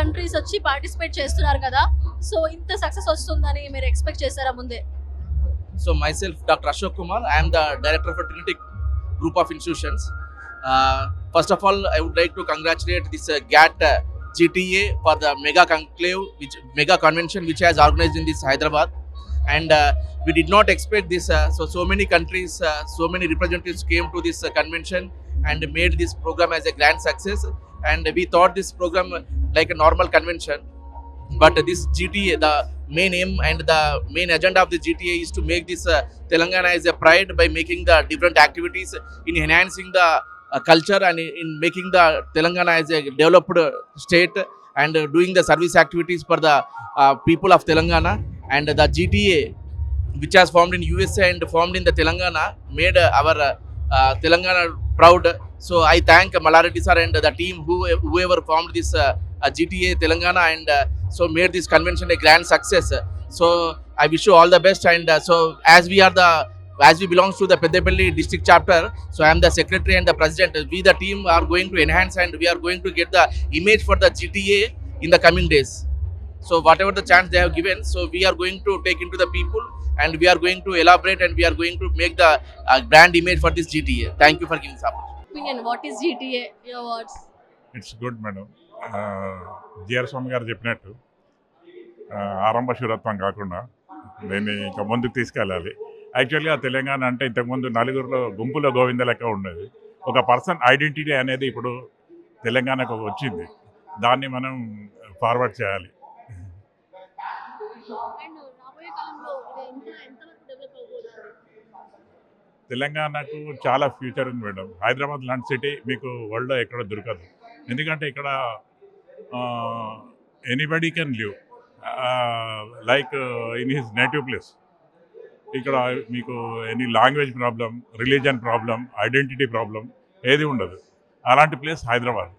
Countries వచ్చి participate చేస్తున్నారు కదా, సో ఇంత సక్సెస్ వస్తుందని మీరు ఎక్స్పెక్ట్ చేశారా ముందే? So myself, Dr. Ashok Kumar, I am the director of a Trinity group of institutions. First of all, I would like to congratulate this GAT GTA for the mega conclave, which mega convention which has organized in this Hyderabad. And we did not expect this. So many countries, so many representatives came to this convention and made this program as a grand success. And we thought this program like a normal convention. But this GTA, the main aim and the main agenda of the GTA is to make this Telangana as a pride by making the different activities in enhancing the culture and in making the Telangana as a developed state and doing the service activities for the people of Telangana. And the GTA, which has formed in USA and formed in the Telangana, made our Telangana proud. So I thank Malareddy sir and the team whoever formed this GTA Telangana and so made this convention a grand success. So I wish you all the best. And so as we belongs to the Peddapalli district chapter, so I am the secretary and the president. We the team are going to enhance and we are going to get the image for the GTA in the coming days. So whatever the chance they have given, so we are going to take into the people and we are going to elaborate and we are going to make the brand image for this GTA. Thank you for giving support. Opinion, what is GTA? Your words. It's good madam. GR Swamy garu చెప్పినట్టు ఆరంభ శూరత్వం కాకుండా దీన్ని ఇంకా ముందుకు తీసుకెళ్ళాలి. యాక్చువల్గా తెలంగాణ అంటే ఇంతకుముందు నలుగురిలో గుంపులో గోవింద లెక్క ఉండేది. ఒక పర్సన్ ఐడెంటిటీ అనేది ఇప్పుడు తెలంగాణకు వచ్చింది. దాన్ని మనం ఫార్వర్డ్ చేయాలి. తెలంగాణకు చాలా ఫ్యూచర్ ఉంది మేడం. హైదరాబాద్ లాంటి సిటీ మీకు వరల్డ్లో ఎక్కడ దొరకదు. ఎందుకంటే ఇక్కడ anybody can live like in his native place. ఇక్కడ మీకు any language problem, religion problem, identity problem ఏది ఉండదు. అలాంటి ప్లేస్ హైదరాబాద్.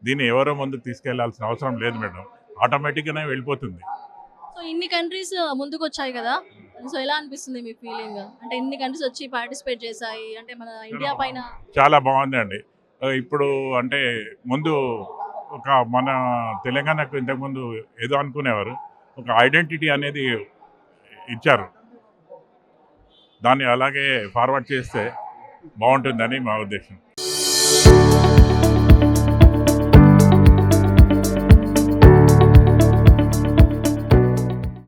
దీన్ని ఎవరో ముందుకు తీసుకెళ్లాల్సిన అవసరం లేదు మేడం, ఆటోమేటిక్గానే వెళ్ళిపోతుంది. సో ఇన్ని కంట్రీస్ ముందుకు వచ్చాయి కదా, సో ఎలా అనిపిస్తుంది మీ ఫీలింగ్? అంటే ఇన్ని కంట్రీస్ వచ్చి పార్టిసిపేట్ చేశాయి అంటే మన ఇండియా పైన చాలా బాగుంది అండి. ఇప్పుడు అంటే ముందు ఒక మన తెలంగాణకు ఇంతకుముందు ఏదో అనుకునేవారు, ఒక ఐడెంటిటీ అనేది ఇచ్చారు. దాన్ని అలాగే ఫార్వర్డ్ చేస్తే బాగుంటుందని మా ఉద్దేశం.